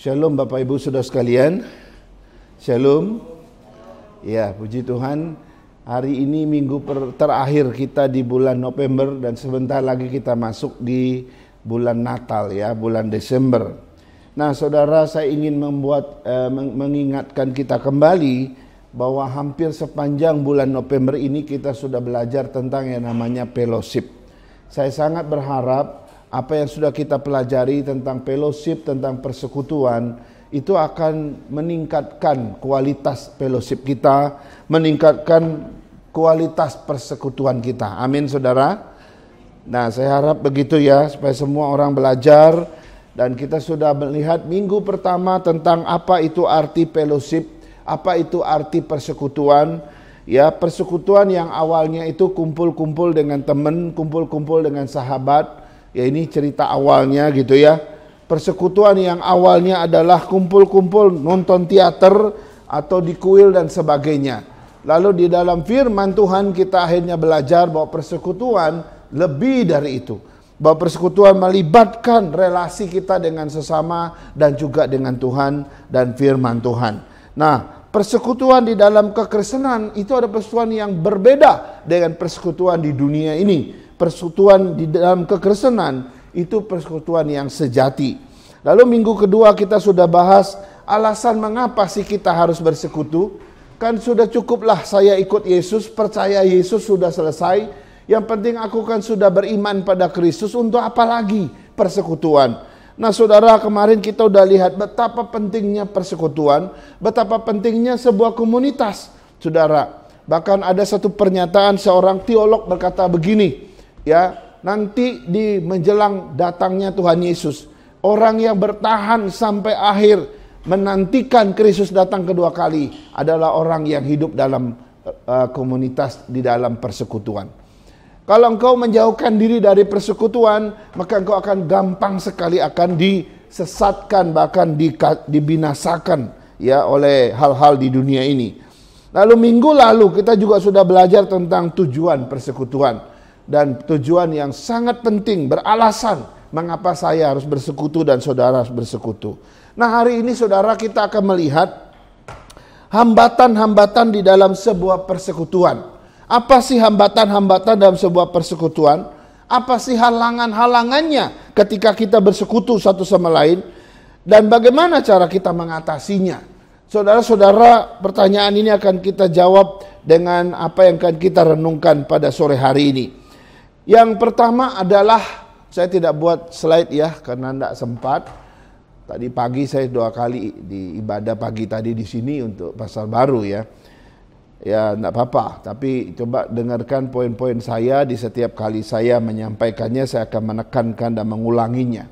Shalom Bapak Ibu Saudara sekalian. Shalom. Ya, puji Tuhan. Hari ini minggu terakhir kita di bulan November dan sebentar lagi kita masuk di bulan Natal ya, bulan Desember. Nah, saudara, saya ingin mengingatkan kita kembali bahwa hampir sepanjang bulan November ini kita sudah belajar tentang yang namanya fellowship. Saya sangat berharap apa yang sudah kita pelajari tentang fellowship, tentang persekutuan, itu akan meningkatkan kualitas fellowship kita, meningkatkan kualitas persekutuan kita. Amin, saudara. Nah, saya harap begitu ya, supaya semua orang belajar. Dan kita sudah melihat minggu pertama tentang apa itu arti fellowship, apa itu arti persekutuan. Ya, persekutuan yang awalnya itu kumpul-kumpul dengan teman, kumpul-kumpul dengan sahabat. Ya, ini cerita awalnya gitu ya. Persekutuan yang awalnya adalah kumpul-kumpul nonton teater atau di kuil dan sebagainya. Lalu di dalam firman Tuhan kita akhirnya belajar bahwa persekutuan lebih dari itu. Bahwa persekutuan melibatkan relasi kita dengan sesama dan juga dengan Tuhan dan firman Tuhan. Nah, persekutuan di dalam kekristenan itu ada persekutuan yang berbeda dengan persekutuan di dunia ini. Persekutuan di dalam kekristenan itu persekutuan yang sejati. Lalu minggu kedua kita sudah bahas alasan mengapa sih kita harus bersekutu. Kan sudah cukuplah saya ikut Yesus, percaya Yesus sudah selesai. Yang penting aku kan sudah beriman pada Kristus, untuk apa lagi persekutuan? Nah, saudara, kemarin kita udah lihat betapa pentingnya persekutuan, betapa pentingnya sebuah komunitas. Saudara, bahkan ada satu pernyataan seorang teolog berkata begini, ya, nanti di menjelang datangnya Tuhan Yesus, orang yang bertahan sampai akhir menantikan Kristus datang kedua kali adalah orang yang hidup dalam komunitas di dalam persekutuan. Kalau engkau menjauhkan diri dari persekutuan, maka engkau akan gampang sekali akan disesatkan, bahkan dibinasakan ya oleh hal-hal di dunia ini. Lalu minggu lalu kita juga sudah belajar tentang tujuan persekutuan. Dan tujuan yang sangat penting, beralasan mengapa saya harus bersekutu dan saudara harus bersekutu. Nah, hari ini saudara kita akan melihat hambatan-hambatan di dalam sebuah persekutuan. Apa sih hambatan-hambatan dalam sebuah persekutuan? Apa sih halangan-halangannya ketika kita bersekutu satu sama lain? Dan bagaimana cara kita mengatasinya? Saudara-saudara, pertanyaan ini akan kita jawab dengan apa yang akan kita renungkan pada sore hari ini. Yang pertama adalah, saya tidak buat slide ya karena tidak sempat. Tadi pagi saya 2 kali di ibadah pagi tadi di sini untuk Pasar Baru ya. Ya, tidak apa-apa, tapi coba dengarkan poin-poin saya. Di setiap kali saya menyampaikannya, saya akan menekankan dan mengulanginya.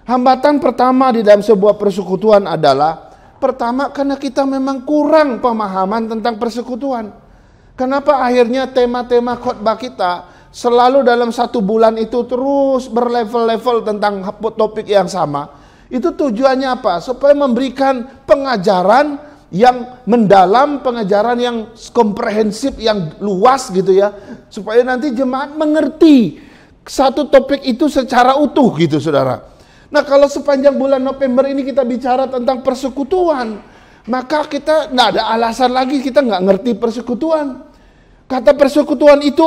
Hambatan pertama di dalam sebuah persekutuan adalah, pertama karena kita memang kurang pemahaman tentang persekutuan. Kenapa akhirnya tema-tema khotbah kita selalu dalam 1 bulan itu terus berlevel-level tentang topik yang sama? Itu tujuannya apa? Supaya memberikan pengajaran yang mendalam, pengajaran yang komprehensif, yang luas gitu ya. Supaya nanti jemaat mengerti satu topik itu secara utuh gitu, saudara. Nah, kalau sepanjang bulan November ini kita bicara tentang persekutuan, maka kita nggak ada alasan lagi kita nggak ngerti persekutuan. Kata persekutuan itu,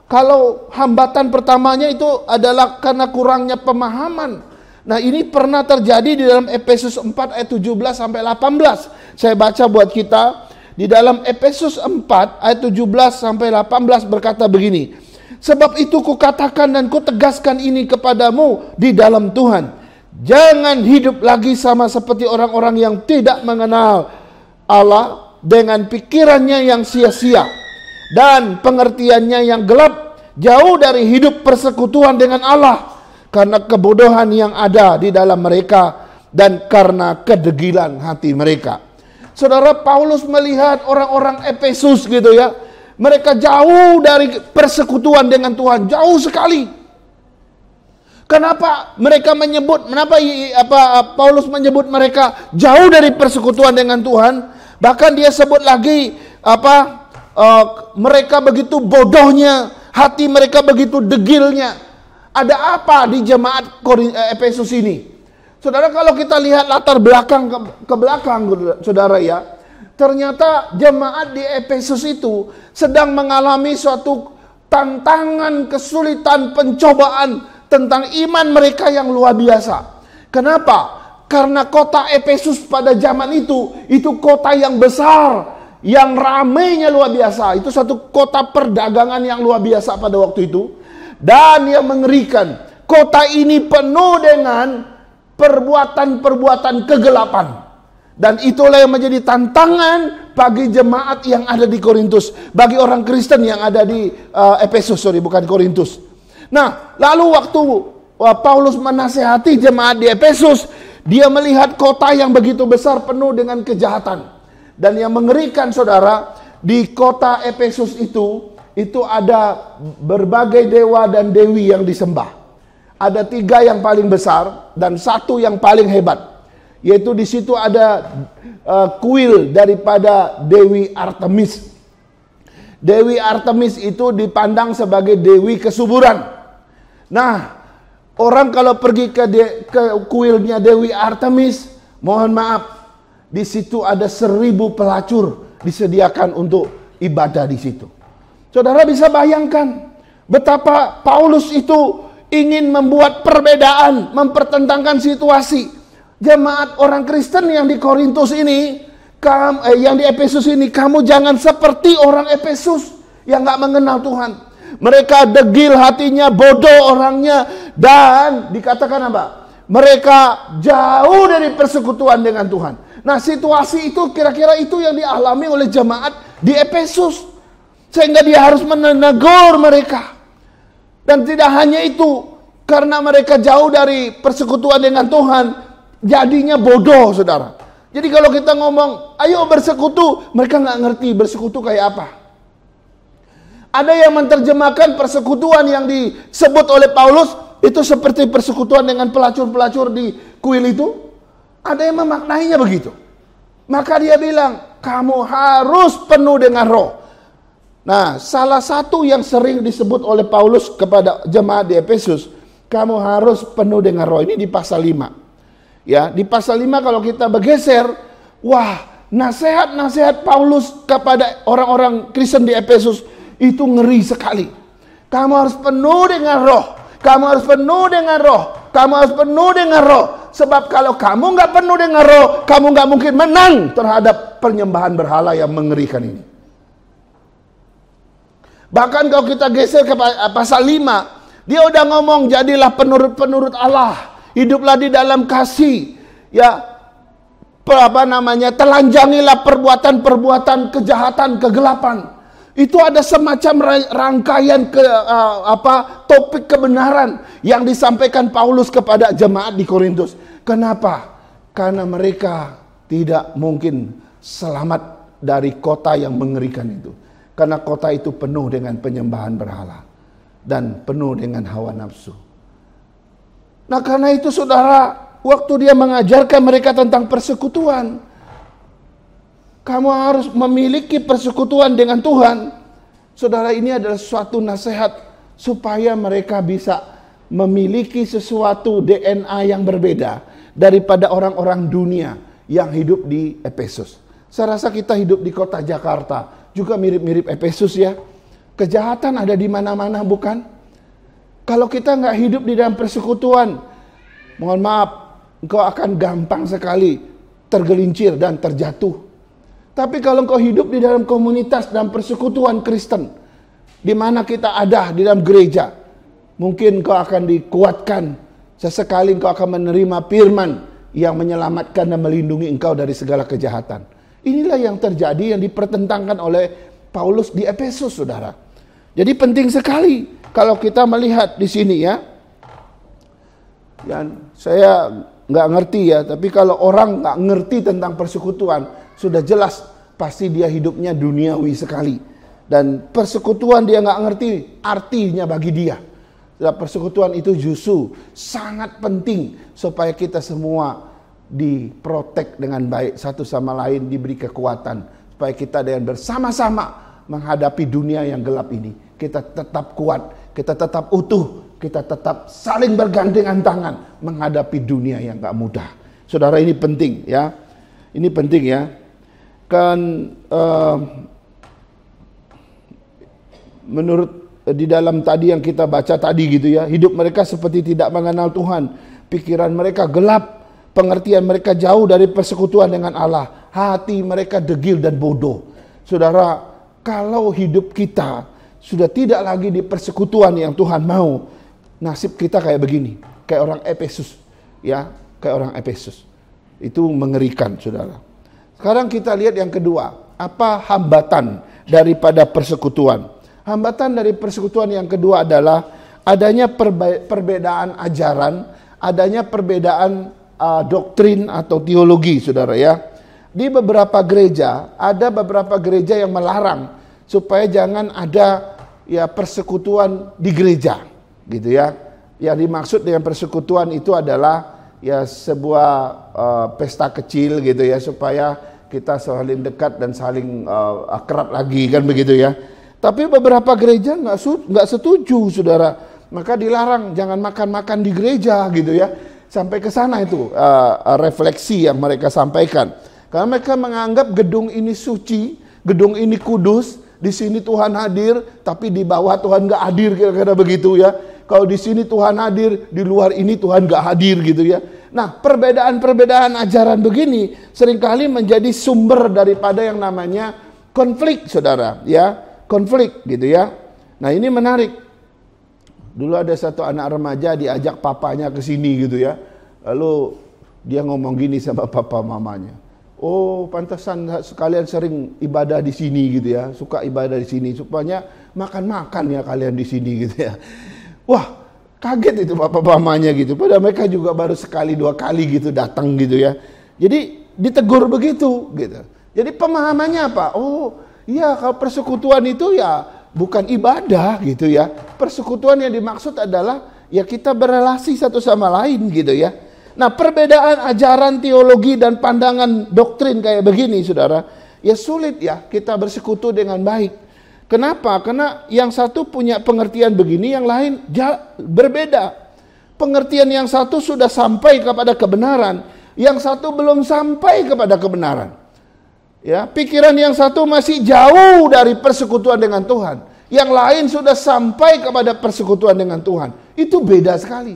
kalau hambatan pertamanya itu adalah karena kurangnya pemahaman. Nah, ini pernah terjadi di dalam Efesus 4 ayat 17 sampai 18. Saya baca buat kita. Di dalam Efesus 4 ayat 17 sampai 18 berkata begini. Sebab itu kukatakan dan kutegaskan ini kepadamu di dalam Tuhan. Jangan hidup lagi sama seperti orang-orang yang tidak mengenal Allah, dengan pikirannya yang sia-sia dan pengertiannya yang gelap, jauh dari hidup persekutuan dengan Allah, karena kebodohan yang ada di dalam mereka dan karena kedegilan hati mereka. Saudara, Paulus melihat orang-orang Efesus gitu ya, mereka jauh dari persekutuan dengan Tuhan, jauh sekali. Kenapa Paulus menyebut mereka jauh dari persekutuan dengan Tuhan? Bahkan dia sebut lagi mereka begitu bodohnya, hati mereka begitu degilnya. Ada apa di jemaat Efesus ini? Saudara, kalau kita lihat latar belakang ke belakang, saudara ya, ternyata jemaat di Efesus itu sedang mengalami suatu tantangan, kesulitan, pencobaan tentang iman mereka yang luar biasa. Kenapa? Karena kota Efesus pada zaman itu kota yang besar, yang ramainya luar biasa. Itu satu kota perdagangan yang luar biasa pada waktu itu. Dan yang mengerikan, kota ini penuh dengan perbuatan-perbuatan kegelapan. Dan itulah yang menjadi tantangan bagi jemaat yang ada di Korintus, bagi orang Kristen yang ada di Efesus, bukan Korintus. Nah, lalu waktu Paulus menasehati jemaat di Efesus, dia melihat kota yang begitu besar penuh dengan kejahatan. Dan yang mengerikan, saudara, di kota Efesus itu ada berbagai dewa dan dewi yang disembah. Ada 3 yang paling besar dan 1 yang paling hebat. Yaitu di situ ada kuil daripada Dewi Artemis. Dewi Artemis itu dipandang sebagai dewi kesuburan. Nah, orang kalau pergi ke kuilnya Dewi Artemis, mohon maaf, di situ ada 1000 pelacur disediakan untuk ibadah di situ. Saudara bisa bayangkan betapa Paulus itu ingin membuat perbedaan, mempertentangkan situasi. Jemaat orang Kristen yang di Korintus ini, yang di Efesus ini, kamu jangan seperti orang Efesus yang gak mengenal Tuhan. Mereka degil hatinya, bodoh orangnya, dan dikatakan apa? Mereka jauh dari persekutuan dengan Tuhan. Nah, situasi itu kira-kira itu yang dialami oleh jemaat di Efesus, sehingga dia harus menegur mereka. Dan tidak hanya itu, karena mereka jauh dari persekutuan dengan Tuhan, jadinya bodoh, saudara. Jadi kalau kita ngomong, ayo bersekutu, mereka nggak ngerti bersekutu kayak apa. Ada yang menerjemahkan persekutuan yang disebut oleh Paulus itu seperti persekutuan dengan pelacur-pelacur di kuil itu. Ada yang memaknainya begitu. Maka dia bilang, kamu harus penuh dengan roh. Nah, salah satu yang sering disebut oleh Paulus kepada jemaat di Efesus, kamu harus penuh dengan roh. Ini di pasal 5. Ya, di pasal 5 kalau kita bergeser, wah, nasihat-nasihat Paulus kepada orang-orang Kristen di Efesus itu ngeri sekali. Kamu harus penuh dengan roh. Kamu harus penuh dengan roh. Kamu harus penuh dengan roh. Sebab kalau kamu nggak penuh dengan roh, kamu nggak mungkin menang terhadap penyembahan berhala yang mengerikan ini. Bahkan kalau kita geser ke pasal 5, dia udah ngomong, jadilah penurut-penurut Allah, hiduplah di dalam kasih, ya, telanjangilah perbuatan-perbuatan kejahatan, kegelapan. Itu ada semacam rangkaian topik kebenaran yang disampaikan Paulus kepada jemaat di Korintus. Kenapa? Karena mereka tidak mungkin selamat dari kota yang mengerikan itu. Karena kota itu penuh dengan penyembahan berhala dan penuh dengan hawa nafsu. Nah, karena itu saudara, waktu dia mengajarkan mereka tentang persekutuan, kamu harus memiliki persekutuan dengan Tuhan. Saudara, ini adalah suatu nasihat supaya mereka bisa memiliki sesuatu DNA yang berbeda daripada orang-orang dunia yang hidup di Efesus. Saya rasa kita hidup di kota Jakarta juga mirip-mirip Efesus ya. Kejahatan ada di mana-mana, bukan? Kalau kita nggak hidup di dalam persekutuan, mohon maaf, engkau akan gampang sekali tergelincir dan terjatuh. Tapi kalau engkau hidup di dalam komunitas dan persekutuan Kristen, di mana kita ada di dalam gereja, mungkin engkau akan dikuatkan. Sesekali engkau akan menerima firman yang menyelamatkan dan melindungi engkau dari segala kejahatan. Inilah yang terjadi, yang dipertentangkan oleh Paulus di Efesus, saudara. Jadi penting sekali kalau kita melihat di sini ya. Dan saya nggak ngerti ya, tapi kalau orang nggak ngerti tentang persekutuan, sudah jelas pasti dia hidupnya duniawi sekali. Dan persekutuan dia nggak ngerti artinya bagi dia. Persekutuan itu justru sangat penting supaya kita semua diprotek dengan baik, satu sama lain diberi kekuatan supaya kita dengan bersama-sama menghadapi dunia yang gelap ini. Kita tetap kuat, kita tetap utuh, kita tetap saling bergandengan tangan menghadapi dunia yang gak mudah. Saudara, ini penting ya. Ini penting ya. Kan menurut di dalam tadi yang kita baca tadi gitu ya, hidup mereka seperti tidak mengenal Tuhan. Pikiran mereka gelap, pengertian mereka jauh dari persekutuan dengan Allah. Hati mereka degil dan bodoh. Saudara, kalau hidup kita sudah tidak lagi di persekutuan yang Tuhan mau, nasib kita kayak begini, kayak orang Efesus, ya, kayak orang Efesus. Itu mengerikan, saudara. Sekarang kita lihat yang kedua, apa hambatan daripada persekutuan? Hambatan dari persekutuan yang kedua adalah adanya perbedaan ajaran, adanya perbedaan doktrin atau teologi, saudara ya. Di beberapa gereja, ada beberapa gereja yang melarang supaya jangan ada ya persekutuan di gereja, gitu ya. Yang dimaksud dengan persekutuan itu adalah ya sebuah pesta kecil gitu ya, supaya kita saling dekat dan saling akrab lagi, kan begitu ya. Tapi beberapa gereja nggak setuju, saudara. Maka dilarang jangan makan-makan di gereja gitu ya. Sampai ke sana itu refleksi yang mereka sampaikan. Karena mereka menganggap gedung ini suci, gedung ini kudus, di sini Tuhan hadir, tapi di bawah Tuhan nggak hadir, kira-kira begitu ya. Kalau di sini Tuhan hadir, di luar ini Tuhan nggak hadir gitu ya. Nah, perbedaan-perbedaan ajaran begini seringkali menjadi sumber daripada yang namanya konflik, saudara ya. Konflik gitu ya. Nah, ini menarik. Dulu ada satu anak remaja diajak papanya ke sini gitu ya. Lalu dia ngomong gini sama papa mamanya. Oh, pantasan sekalian sering ibadah di sini gitu ya. Suka ibadah di sini supaya makan-makan ya kalian di sini gitu ya. Wah, kaget itu papa mamanya gitu. Padahal mereka juga baru sekali dua kali gitu datang gitu ya. Jadi ditegur begitu gitu. Jadi pemahamannya apa? Oh, iya, kalau persekutuan itu ya bukan ibadah gitu ya. Persekutuan yang dimaksud adalah ya kita berelasi satu sama lain gitu ya. Nah, perbedaan ajaran teologi dan pandangan doktrin kayak begini, saudara, ya sulit ya kita bersekutu dengan baik. Kenapa? Karena yang satu punya pengertian begini, yang lain berbeda. Pengertian yang satu sudah sampai kepada kebenaran, yang satu belum sampai kepada kebenaran. Ya, pikiran yang satu masih jauh dari persekutuan dengan Tuhan. Yang lain sudah sampai kepada persekutuan dengan Tuhan. Itu beda sekali.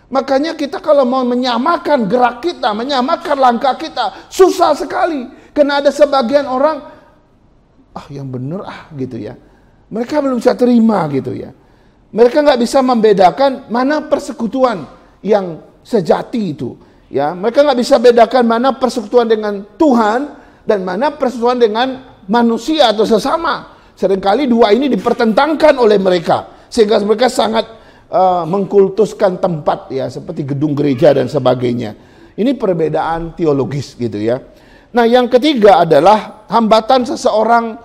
Makanya kita kalau mau menyamakan gerak kita, menyamakan langkah kita, susah sekali. Karena ada sebagian orang, yang bener gitu ya. Mereka belum bisa terima gitu ya. Mereka nggak bisa membedakan mana persekutuan yang sejati itu. Ya, mereka nggak bisa bedakan mana persekutuan dengan Tuhan dan mana persekutuan dengan manusia atau sesama. Seringkali dua ini dipertentangkan oleh mereka, sehingga mereka sangat mengkultuskan tempat ya, seperti gedung gereja dan sebagainya. Ini perbedaan teologis gitu ya. Nah, yang ketiga adalah hambatan seseorang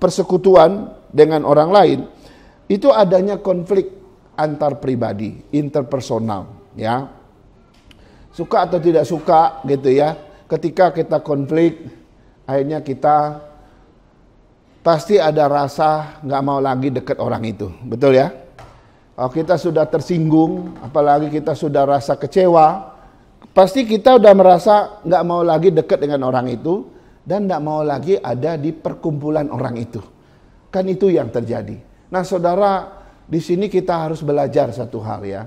persekutuan dengan orang lain. Itu adanya konflik antar pribadi, interpersonal ya. Suka atau tidak suka gitu ya, ketika kita konflik, akhirnya kita pasti ada rasa nggak mau lagi dekat orang itu, betul ya? Kalau kita sudah tersinggung, apalagi kita sudah rasa kecewa, pasti kita udah merasa nggak mau lagi dekat dengan orang itu, dan nggak mau lagi ada di perkumpulan orang itu. Kan itu yang terjadi. Nah, saudara, di sini kita harus belajar satu hal ya.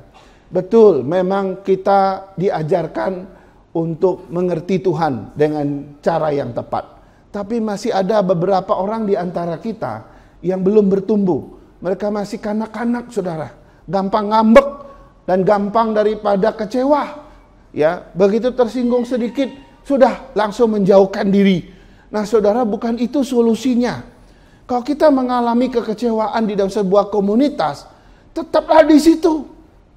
Betul, memang kita diajarkan untuk mengerti Tuhan dengan cara yang tepat. Tapi masih ada beberapa orang di antara kita yang belum bertumbuh. Mereka masih kanak-kanak, saudara. Gampang ngambek dan gampang daripada kecewa. Ya, begitu tersinggung sedikit, sudah langsung menjauhkan diri. Nah, saudara, bukan itu solusinya. Kalau kita mengalami kekecewaan di dalam sebuah komunitas, tetaplah di situ.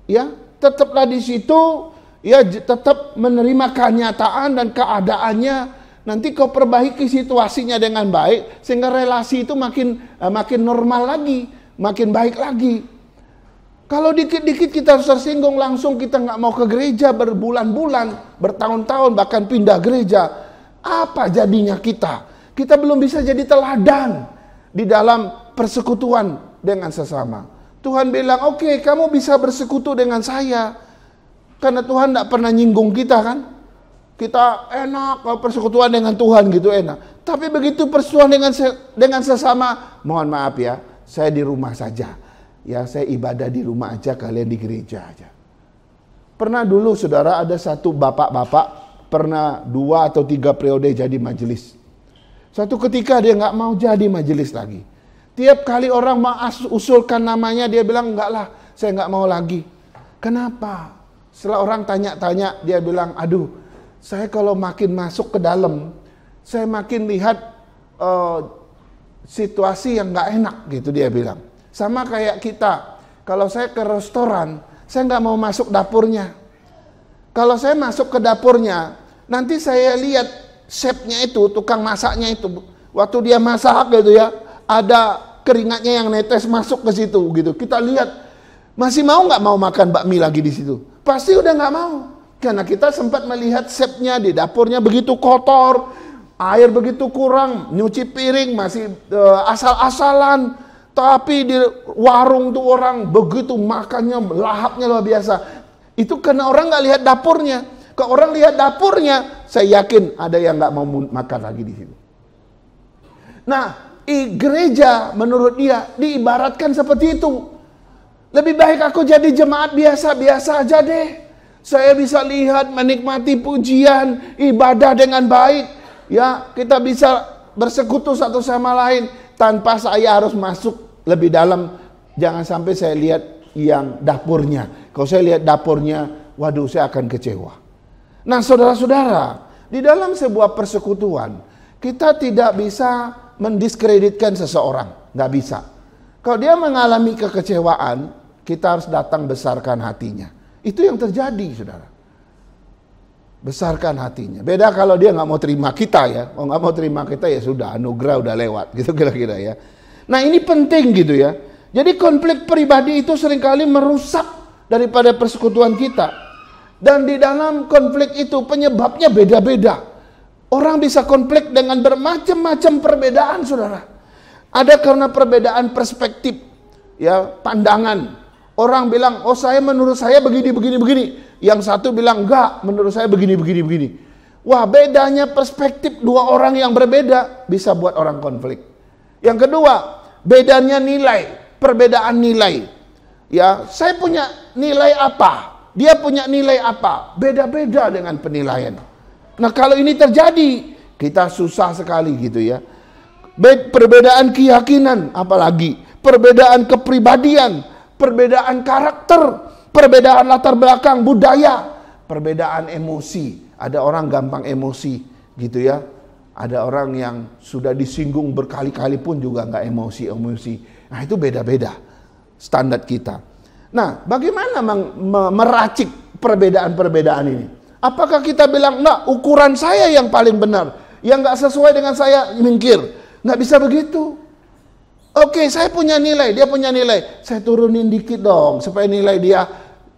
Ya, tetaplah di situ, ya, tetap menerima kenyataan dan keadaannya. Nanti kau perbaiki situasinya dengan baik, sehingga relasi itu makin normal lagi, makin baik lagi. Kalau dikit-dikit kita tersinggung, langsung kita nggak mau ke gereja berbulan-bulan, bertahun-tahun, bahkan pindah gereja. Apa jadinya kita? Kita belum bisa jadi teladan di dalam persekutuan dengan sesama. Tuhan bilang, oke, kamu bisa bersekutu dengan saya. Karena Tuhan tidak pernah nyinggung kita kan. Kita enak kalau persekutuan dengan Tuhan gitu enak. Tapi begitu persekutuan dengan sesama, mohon maaf ya, saya di rumah saja. Ya, saya ibadah di rumah aja, kalian di gereja aja. Pernah dulu saudara ada satu bapak-bapak, pernah 2 atau 3 periode jadi majelis. Suatu ketika dia nggak mau jadi majelis lagi. Tiap kali orang mau usulkan namanya, dia bilang, enggak lah, saya nggak mau lagi. Kenapa? Setelah orang tanya-tanya, dia bilang, aduh, saya kalau makin masuk ke dalam, saya makin lihat situasi yang nggak enak gitu, dia bilang. Sama kayak kita, kalau saya ke restoran, saya nggak mau masuk dapurnya. Kalau saya masuk ke dapurnya, nanti saya lihat chefnya itu, tukang masaknya itu, waktu dia masak gitu ya, ada keringatnya yang netes masuk ke situ gitu. Kita lihat, masih mau nggak mau makan bakmi lagi di situ? Pasti udah nggak mau. Karena kita sempat melihat chefnya di dapurnya begitu kotor, air begitu kurang, nyuci piring masih asal-asalan. Tapi di warung tuh orang begitu makannya, lahapnya luar biasa. Itu karena orang nggak lihat dapurnya. Kalau orang lihat dapurnya, saya yakin ada yang nggak mau makan lagi di situ. Nah, gereja menurut dia diibaratkan seperti itu. Lebih baik aku jadi jemaat biasa-biasa aja deh. Saya bisa lihat, menikmati pujian, ibadah dengan baik. Ya, kita bisa bersekutu satu sama lain tanpa saya harus masuk lebih dalam. Jangan sampai saya lihat yang dapurnya. Kalau saya lihat dapurnya, waduh, saya akan kecewa. Nah, saudara-saudara, di dalam sebuah persekutuan, kita tidak bisa mendiskreditkan seseorang, nggak bisa. Kalau dia mengalami kekecewaan, kita harus datang besarkan hatinya. Itu yang terjadi, saudara. Besarkan hatinya. Beda kalau dia nggak mau terima kita ya. Kalau nggak mau terima kita ya sudah, anugerah udah lewat, gitu kira-kira ya. Nah, ini penting gitu ya. Jadi konflik pribadi itu seringkali merusak daripada persekutuan kita. Dan di dalam konflik itu penyebabnya beda-beda. Orang bisa konflik dengan bermacam-macam perbedaan, saudara. Ada karena perbedaan perspektif, ya, pandangan. Orang bilang, oh saya menurut saya begini. Yang satu bilang, enggak, menurut saya begini. Wah, bedanya perspektif dua orang yang berbeda bisa buat orang konflik. Yang kedua, bedanya nilai, perbedaan nilai. Ya, saya punya nilai apa, dia punya nilai apa, beda-beda dengan penilaian. Nah, kalau ini terjadi, kita susah sekali gitu ya. Perbedaan keyakinan, apalagi perbedaan kepribadian, perbedaan karakter, perbedaan latar belakang budaya, perbedaan emosi. Ada orang gampang emosi gitu ya. Ada orang yang sudah disinggung berkali-kali pun juga nggak emosi. Nah, itu beda-beda standar kita. Nah, bagaimana meracik perbedaan-perbedaan ini? Apakah kita bilang, nah ukuran saya yang paling benar, yang nggak sesuai dengan saya minggir? Nggak bisa begitu. Oke, saya punya nilai, dia punya nilai, saya turunin dikit dong supaya nilai dia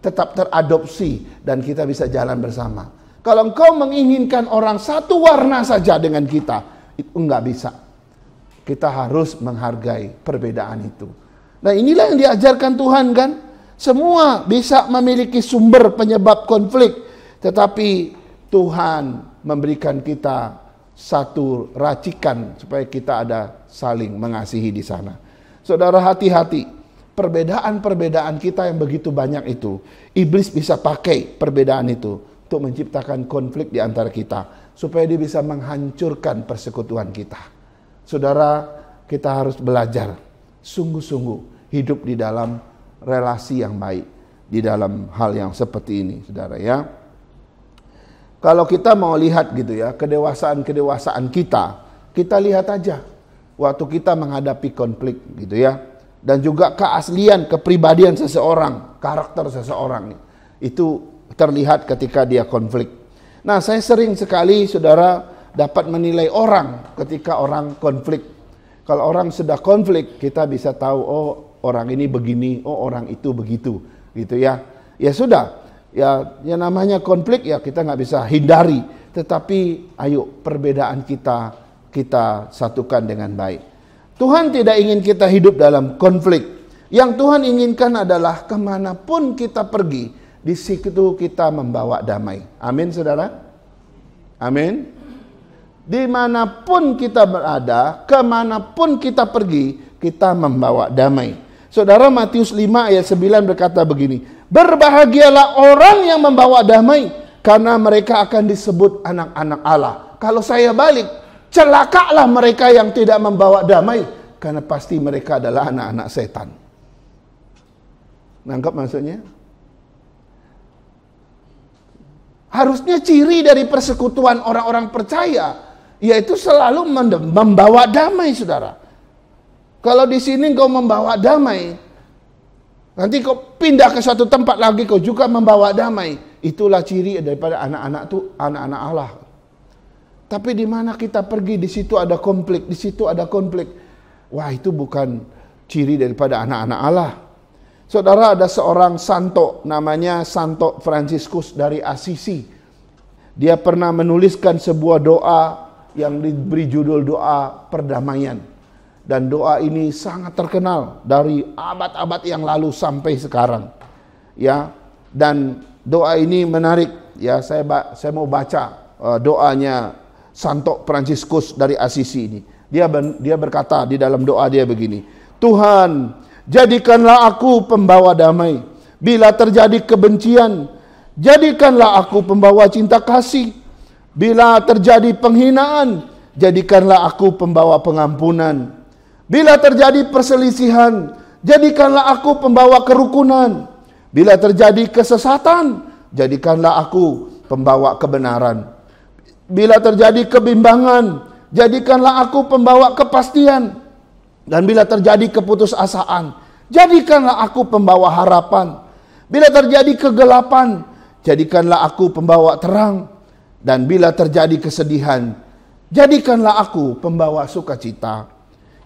tetap teradopsi dan kita bisa jalan bersama. Kalau engkau menginginkan orang satu warna saja dengan kita, itu nggak bisa. Kita harus menghargai perbedaan itu. Nah, inilah yang diajarkan Tuhan kan. Semua bisa memiliki sumber penyebab konflik. Tetapi Tuhan memberikan kita satu racikan supaya kita ada saling mengasihi di sana. Saudara, hati-hati. Perbedaan-perbedaan kita yang begitu banyak itu, iblis bisa pakai perbedaan itu untuk menciptakan konflik di antara kita supaya dia bisa menghancurkan persekutuan kita. Saudara, kita harus belajar sungguh-sungguh hidup di dalam relasi yang baik di dalam hal yang seperti ini, saudara ya. Kalau kita mau lihat gitu ya, kedewasaan kita lihat aja waktu kita menghadapi konflik gitu ya. Dan juga keaslian, kepribadian seseorang, karakter seseorang itu terlihat ketika dia konflik. Nah, saya sering sekali saudara dapat menilai orang ketika orang konflik. Kalau orang sudah konflik, kita bisa tahu, oh orang ini begini, oh orang itu begitu gitu ya. Ya sudah. Ya namanya konflik ya kita nggak bisa hindari, tetapi ayo perbedaan kita satukan dengan baik. Tuhan tidak ingin kita hidup dalam konflik. Yang Tuhan inginkan adalah kemanapun kita pergi, di situ kita membawa damai. Amin, saudara. Amin. Dimanapun kita berada, kemanapun kita pergi, kita membawa damai. Saudara, Matius 5 ayat 9 berkata begini, berbahagialah orang yang membawa damai, karena mereka akan disebut anak-anak Allah. Kalau saya balik, celakalah mereka yang tidak membawa damai, karena pasti mereka adalah anak-anak setan. Nangkap maksudnya? Harusnya ciri dari persekutuan orang-orang percaya yaitu selalu membawa damai, saudara. Kalau di sini kau membawa damai, nanti kau pindah ke suatu tempat lagi kau juga membawa damai. Itulah ciri daripada anak-anak itu anak-anak Allah. Tapi di mana kita pergi, di situ ada konflik, di situ ada konflik. Wah, itu bukan ciri daripada anak-anak Allah. Saudara, ada seorang santo namanya Santo Fransiskus dari Assisi. Dia pernah menuliskan sebuah doa yang diberi judul doa perdamaian. Dan doa ini sangat terkenal dari abad-abad yang lalu sampai sekarang. Ya, dan doa ini menarik. Ya, saya mau baca doanya Santo Fransiskus dari Assisi ini. Dia berkata di dalam doa dia begini. Tuhan, jadikanlah aku pembawa damai. Bila terjadi kebencian, jadikanlah aku pembawa cinta kasih. Bila terjadi penghinaan, jadikanlah aku pembawa pengampunan. Bila terjadi perselisihan, jadikanlah aku pembawa kerukunan. Bila terjadi kesesatan, jadikanlah aku pembawa kebenaran. Bila terjadi kebimbangan, jadikanlah aku pembawa kepastian. Dan bila terjadi keputusasaan, jadikanlah aku pembawa harapan. Bila terjadi kegelapan, jadikanlah aku pembawa terang. Dan bila terjadi kesedihan, jadikanlah aku pembawa sukacita.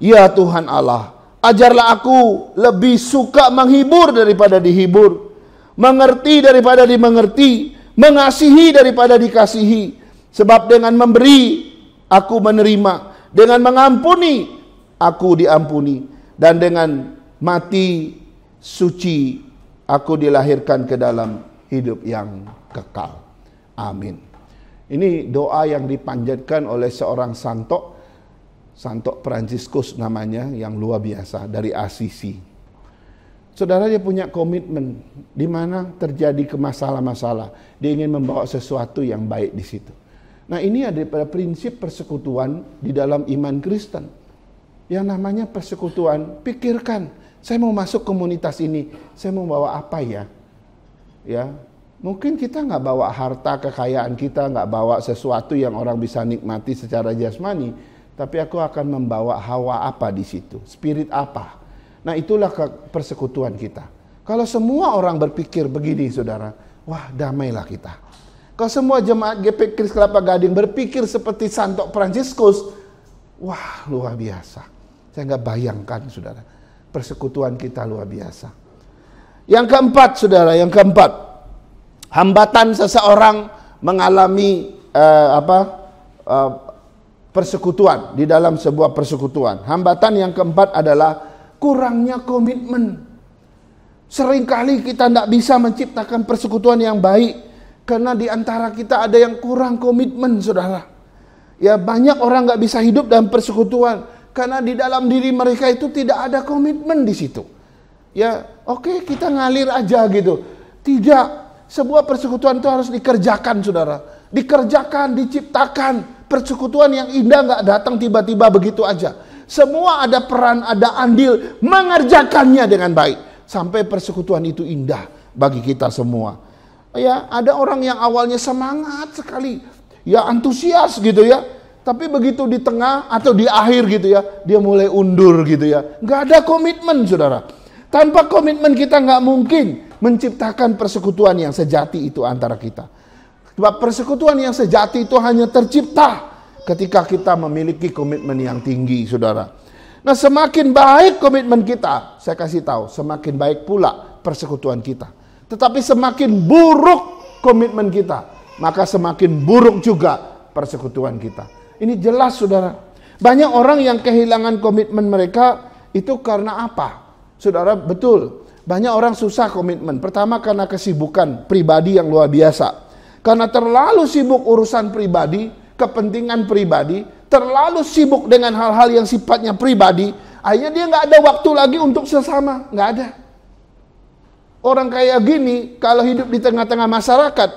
Ya Tuhan Allah, ajarlah aku lebih suka menghibur daripada dihibur, mengerti daripada dimengerti, mengasihi daripada dikasihi. Sebab dengan memberi, aku menerima. Dengan mengampuni, aku diampuni. Dan dengan mati suci, aku dilahirkan ke dalam hidup yang kekal. Amin. Ini doa yang dipanjatkan oleh seorang Santo Fransiskus namanya, yang luar biasa dari Assisi. Saudara, dia punya komitmen di mana terjadi masalah-masalah, dia ingin membawa sesuatu yang baik di situ. Nah, ini ada pada prinsip persekutuan di dalam iman Kristen. Yang namanya persekutuan, pikirkan, saya mau masuk komunitas ini, saya mau bawa apa ya? Ya, mungkin kita nggak bawa harta kekayaan kita, nggak bawa sesuatu yang orang bisa nikmati secara jasmani, tapi aku akan membawa hawa apa di situ, spirit apa. Nah, itulah persekutuan kita. Kalau semua orang berpikir begini, saudara, wah, damailah kita. Kalau semua jemaat GP Kris Kelapa Gading berpikir seperti Santo Fransiskus, wah, luar biasa. Saya nggak bayangkan, saudara, persekutuan kita luar biasa. Yang keempat, saudara, hambatan seseorang mengalami persekutuan, di dalam sebuah persekutuan. Hambatan yang keempat adalah kurangnya komitmen. Seringkali kita tidak bisa menciptakan persekutuan yang baik karena di antara kita ada yang kurang komitmen, saudara. Ya, banyak orang nggak bisa hidup dalam persekutuan karena di dalam diri mereka itu tidak ada komitmen di situ. Ya, oke, kita ngalir aja gitu. Tidak, sebuah persekutuan itu harus dikerjakan, saudara. Dikerjakan, diciptakan. Persekutuan yang indah nggak datang tiba-tiba begitu aja. Semua ada peran, ada andil mengerjakannya dengan baik sampai persekutuan itu indah bagi kita semua. Ya, ada orang yang awalnya semangat sekali, ya antusias gitu ya, tapi begitu di tengah atau di akhir gitu ya, dia mulai undur gitu ya. Nggak ada komitmen, saudara. Tanpa komitmen kita nggak mungkin menciptakan persekutuan yang sejati itu antara kita. Sebab persekutuan yang sejati itu hanya tercipta ketika kita memiliki komitmen yang tinggi, saudara. Nah, semakin baik komitmen kita, saya kasih tahu, semakin baik pula persekutuan kita. Tetapi semakin buruk komitmen kita, maka semakin buruk juga persekutuan kita. Ini jelas, saudara. Banyak orang yang kehilangan komitmen mereka itu karena apa? Saudara, betul. Banyak orang susah komitmen. Pertama karena kesibukan pribadi yang luar biasa. Karena terlalu sibuk urusan pribadi, kepentingan pribadi, terlalu sibuk dengan hal-hal yang sifatnya pribadi, akhirnya dia nggak ada waktu lagi untuk sesama, nggak ada. Orang kayak gini, kalau hidup di tengah-tengah masyarakat,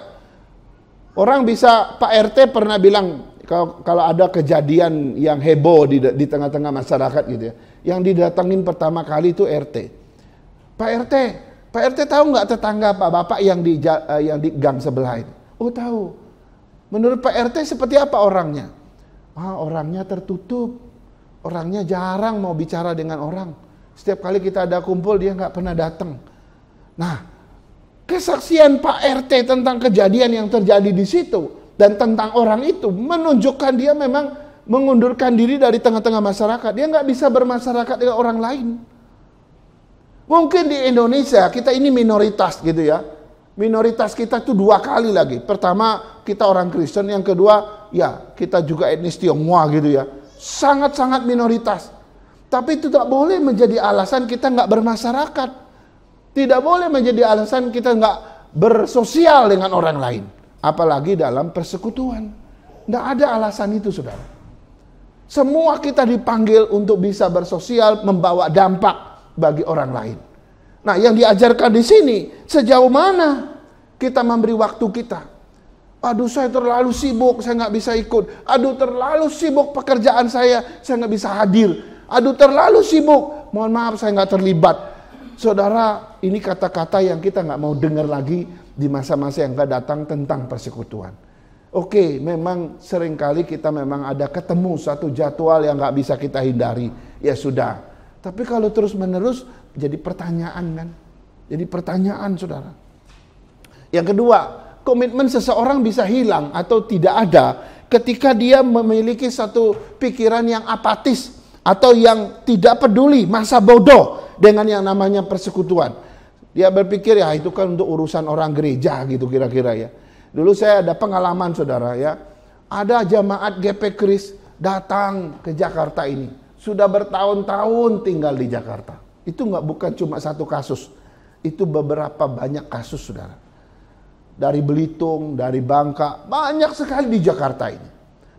orang bisa, Pak RT pernah bilang, kalau ada kejadian yang heboh di tengah-tengah masyarakat gitu ya, yang didatangin pertama kali itu RT. Pak RT tahu nggak tetangga Pak Bapak yang di gang sebelah ini? Oh tahu. Menurut Pak RT seperti apa orangnya? Orangnya tertutup, orangnya jarang mau bicara dengan orang. Setiap kali kita ada kumpul dia nggak pernah datang. Nah, kesaksian Pak RT tentang kejadian yang terjadi di situ dan tentang orang itu menunjukkan dia memang mengundurkan diri dari tengah-tengah masyarakat. Dia nggak bisa bermasyarakat dengan orang lain. Mungkin di Indonesia kita ini minoritas gitu ya. Minoritas kita tuh dua kali lagi. Pertama kita orang Kristen, yang kedua ya kita juga etnis Tionghoa gitu ya. Sangat-sangat minoritas. Tapi itu tak boleh menjadi alasan kita nggak bermasyarakat. Tidak boleh menjadi alasan kita nggak bersosial dengan orang lain. Apalagi dalam persekutuan. Nggak ada alasan itu, saudara. Semua kita dipanggil untuk bisa bersosial, membawa dampak bagi orang lain. Nah, yang diajarkan di sini, sejauh mana kita memberi waktu kita. Aduh, saya terlalu sibuk, saya nggak bisa ikut. Aduh, terlalu sibuk pekerjaan saya nggak bisa hadir. Aduh, terlalu sibuk, mohon maaf saya nggak terlibat. Saudara, ini kata-kata yang kita nggak mau dengar lagi di masa-masa yang akan datang tentang persekutuan. Oke, memang seringkali kita memang ada ketemu satu jadwal yang nggak bisa kita hindari. Ya sudah. Tapi kalau terus-menerus jadi pertanyaan kan. Jadi pertanyaan, saudara. Yang kedua, komitmen seseorang bisa hilang atau tidak ada ketika dia memiliki satu pikiran yang apatis atau yang tidak peduli, masa bodoh dengan yang namanya persekutuan. Dia berpikir ya itu kan untuk urusan orang gereja gitu kira-kira ya. Dulu saya ada pengalaman, saudara ya. Ada jemaat GP Kris datang ke Jakarta ini. Sudah bertahun-tahun tinggal di Jakarta. Itu bukan cuma satu kasus. Itu beberapa banyak kasus, saudara. Dari Belitung, dari Bangka, banyak sekali di Jakarta ini.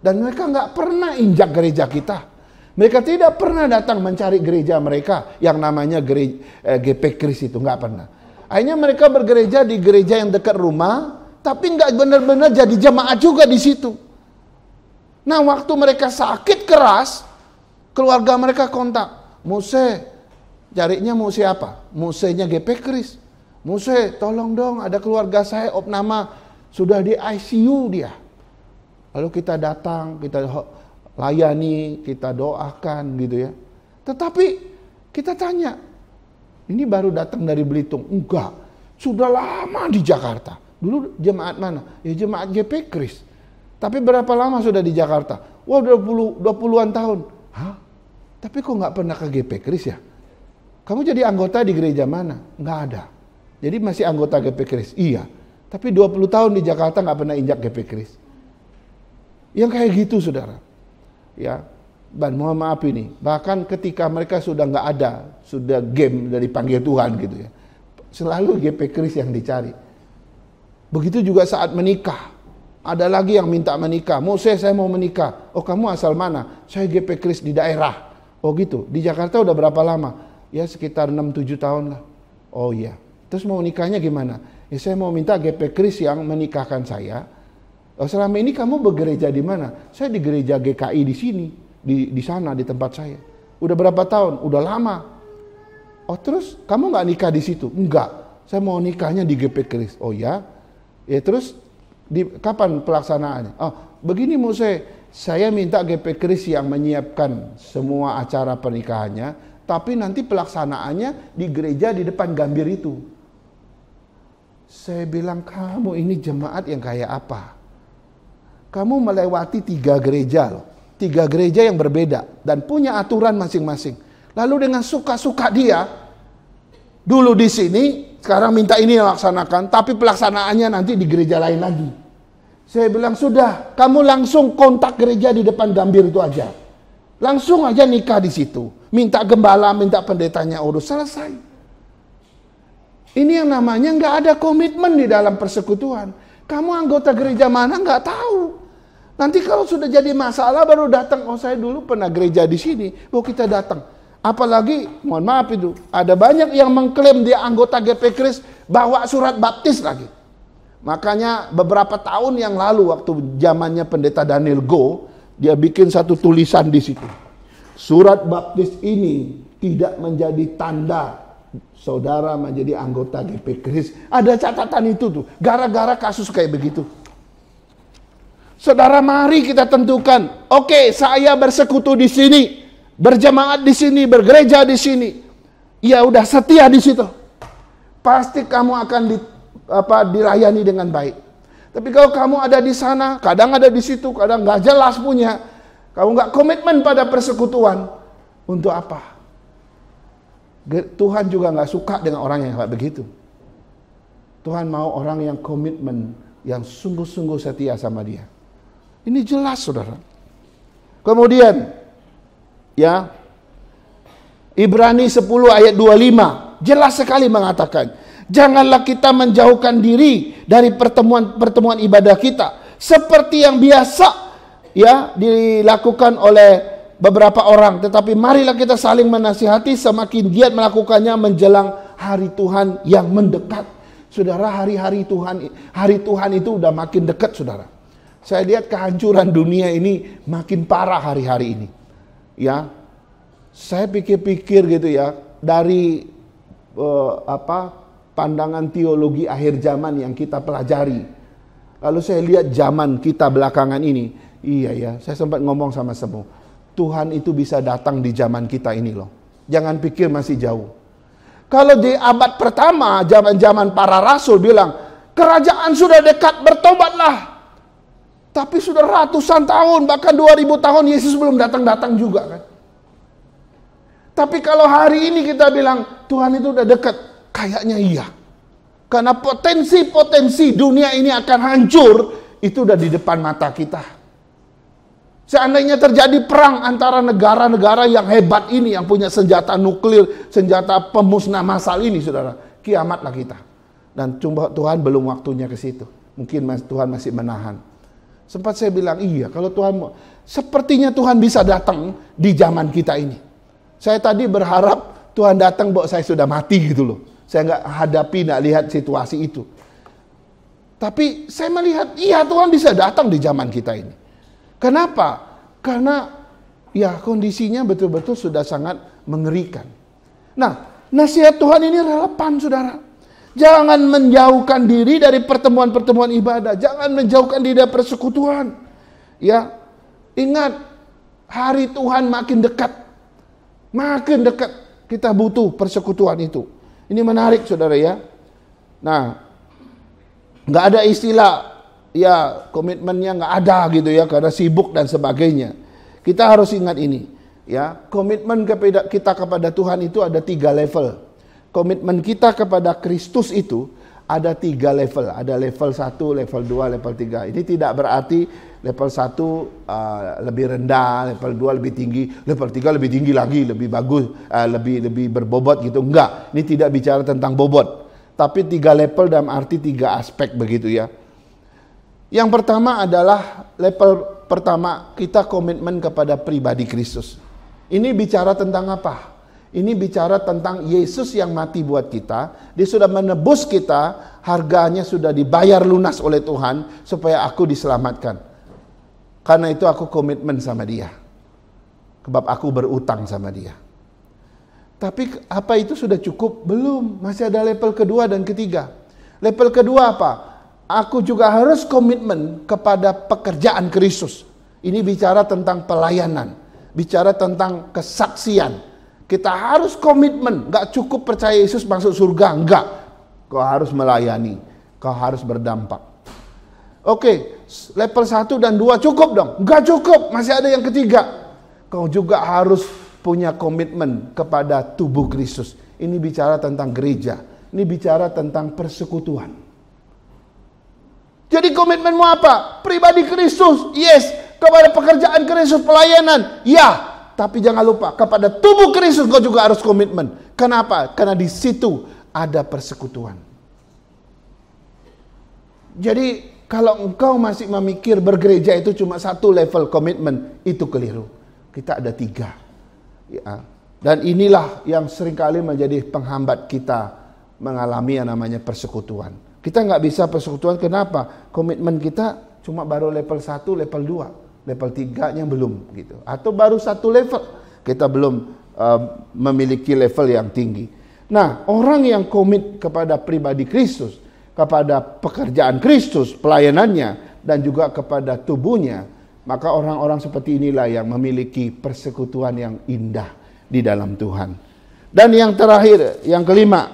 Dan mereka nggak pernah injak gereja kita. Mereka tidak pernah datang mencari gereja mereka yang namanya GP Kris itu, nggak pernah. Akhirnya mereka bergereja di gereja yang dekat rumah, tapi nggak benar-benar jadi jemaat juga di situ. Nah, waktu mereka sakit keras, keluarga mereka kontak, Muse, carinya Muse apa? Musenya GP Kris. Muse, tolong dong, ada keluarga saya opnama sudah di ICU dia. Lalu kita datang, kita layani, kita doakan gitu ya. Tetapi kita tanya, ini baru datang dari Belitung? Enggak, sudah lama di Jakarta. Dulu jemaat mana? Ya jemaat GP Kris. Tapi berapa lama sudah di Jakarta? Wah, 20-an tahun. Hah? Tapi kok nggak pernah ke GP Kris ya? Kamu jadi anggota di gereja mana? Nggak ada. Jadi masih anggota GP Kris? Iya. Tapi 20 tahun di Jakarta nggak pernah injak GP Kris. Yang kayak gitu, saudara. Ya, dan mohon maaf ini. Bahkan ketika mereka sudah nggak ada, sudah game dari panggil Tuhan gitu ya. Selalu GP Kris yang dicari. Begitu juga saat menikah. Ada lagi yang minta menikah. Mose, saya mau menikah. Oh, kamu asal mana? Saya GP Kris di daerah. Oh gitu, di Jakarta udah berapa lama? Ya sekitar 6-7 tahun lah. Oh iya, terus mau nikahnya gimana? Ya saya mau minta GP Kris yang menikahkan saya. Oh, selama ini kamu bergereja di mana? Saya di gereja GKI di sini, di sana di tempat saya. Udah berapa tahun? Udah lama. Oh terus kamu nggak nikah di situ? Enggak, saya mau nikahnya di GP Kris. Oh ya, ya terus kapan pelaksanaannya? Oh begini Mose. Saya minta GP Kris yang menyiapkan semua acara pernikahannya, tapi nanti pelaksanaannya di gereja di depan Gambir itu. Saya bilang, kamu ini jemaat yang kayak apa? Kamu melewati 3 gereja loh. 3 gereja yang berbeda dan punya aturan masing-masing. Lalu dengan suka-suka dia, dulu di sini, sekarang minta ini laksanakan, tapi pelaksanaannya nanti di gereja lain lagi. Saya bilang, sudah, kamu langsung kontak gereja di depan Gambir itu aja. Langsung aja nikah di situ. Minta gembala, minta pendetanya urus, selesai. Ini yang namanya nggak ada komitmen di dalam persekutuan. Kamu anggota gereja mana nggak tahu. Nanti kalau sudah jadi masalah baru datang, oh saya dulu pernah gereja di sini, oh kita datang. Apalagi, mohon maaf itu, ada banyak yang mengklaim dia anggota GP Kris, bawa surat baptis lagi. Makanya beberapa tahun yang lalu waktu zamannya pendeta Daniel Go, dia bikin satu tulisan di situ. Surat baptis ini tidak menjadi tanda saudara menjadi anggota GP Kris. Ada catatan itu tuh, gara-gara kasus kayak begitu. Saudara, mari kita tentukan, oke, saya bersekutu di sini, berjemaat di sini, bergereja di sini. Ya udah, setia di situ. Pasti kamu akan dilayani dengan baik. Tapi kalau kamu ada di sana, kadang ada di situ, kadang nggak jelas punya, kamu nggak komitmen pada persekutuan, untuk apa? Tuhan juga nggak suka dengan orang yang kayak begitu. Tuhan mau orang yang komitmen, yang sungguh-sungguh setia sama Dia. Ini jelas, saudara. Kemudian, ya, Ibrani 10 ayat 25 jelas sekali mengatakan, janganlah kita menjauhkan diri dari pertemuan ibadah kita seperti yang biasa ya dilakukan oleh beberapa orang, tetapi marilah kita saling menasihati, semakin giat melakukannya menjelang hari Tuhan yang mendekat. Saudara, hari Tuhan itu udah makin dekat, saudara. Saya lihat kehancuran dunia ini makin parah hari-hari ini. Ya, saya pikir-pikir gitu ya, dari pandangan teologi akhir zaman yang kita pelajari. Lalu saya lihat zaman kita belakangan ini, iya ya, saya sempat ngomong sama semua, Tuhan itu bisa datang di zaman kita ini loh. Jangan pikir masih jauh. Kalau di abad pertama, zaman-zaman para rasul bilang, kerajaan sudah dekat, bertobatlah. Tapi sudah ratusan tahun, bahkan 2000 tahun Yesus belum datang-datang juga kan. Tapi kalau hari ini kita bilang Tuhan itu udah dekat, kayaknya iya. Karena potensi dunia ini akan hancur, itu udah di depan mata kita. Seandainya terjadi perang antara negara-negara yang hebat ini, yang punya senjata nuklir, senjata pemusnah massal ini, saudara, kiamatlah kita. Dan Tuhan belum waktunya ke situ. Mungkin Tuhan masih menahan. Sempat saya bilang, iya, kalau Tuhan mau, sepertinya Tuhan bisa datang di zaman kita ini. Saya tadi berharap Tuhan datang bahwa saya sudah mati gitu loh. Saya nggak lihat situasi itu. Tapi saya melihat, iya, Tuhan bisa datang di zaman kita ini. Kenapa? Karena ya kondisinya betul-betul sudah sangat mengerikan. Nah, nasihat Tuhan ini relevan, saudara. Jangan menjauhkan diri dari pertemuan-pertemuan ibadah. Jangan menjauhkan diri dari persekutuan. Ya, ingat, hari Tuhan makin dekat. Makin dekat. Kita butuh persekutuan itu. Ini menarik, saudara ya. Nah, nggak ada istilah, ya komitmennya nggak ada gitu ya, karena sibuk dan sebagainya. Kita harus ingat ini. Ya, komitmen kita kepada Tuhan itu ada 3 level. Komitmen kita kepada Kristus itu ada 3 level. Ada level 1, level 2, level 3. Ini tidak berarti level 1 lebih rendah, level 2 lebih tinggi, level 3 lebih tinggi lagi, lebih bagus, lebih berbobot gitu. Enggak, ini tidak bicara tentang bobot. Tapi 3 level dalam arti 3 aspek begitu ya. Yang pertama adalah level pertama, kita komitmen kepada pribadi Kristus. Ini bicara tentang apa? Ini bicara tentang Yesus yang mati buat kita. Dia sudah menebus kita, harganya sudah dibayar lunas oleh Tuhan supaya aku diselamatkan. Karena itu aku komitmen sama Dia. Sebab aku berutang sama Dia. Tapi apa itu sudah cukup? Belum, masih ada level kedua dan ketiga. Level kedua apa? Aku juga harus komitmen kepada pekerjaan Kristus. Ini bicara tentang pelayanan, bicara tentang kesaksian. Kita harus komitmen, gak cukup percaya Yesus masuk surga, enggak. Kau harus melayani, kau harus berdampak. Oke, level 1 dan 2 cukup dong? Enggak cukup, masih ada yang ketiga. Kau juga harus punya komitmen kepada tubuh Kristus. Ini bicara tentang gereja, ini bicara tentang persekutuan. Jadi komitmenmu apa? Pribadi Kristus, yes. Kepada pekerjaan Kristus, pelayanan, ya. tapi jangan lupa kepada tubuh Kristus kau juga harus komitmen. Kenapa? Karena di situ ada persekutuan. Jadi kalau engkau masih memikir bergereja itu cuma satu level komitmen, itu keliru. Kita ada 3. Ya. Dan inilah yang seringkali menjadi penghambat kita mengalami yang namanya persekutuan. Kita nggak bisa persekutuan, kenapa? Komitmen kita cuma baru level 1, level 2, level 3-nya belum gitu. Atau baru 1 level, kita belum memiliki level yang tinggi. Nah, orang yang komit kepada pribadi Kristus, kepada pekerjaan Kristus, pelayanannya, dan juga kepada tubuhnya, maka orang-orang seperti inilah yang memiliki persekutuan yang indah di dalam Tuhan. Dan yang terakhir, yang kelima,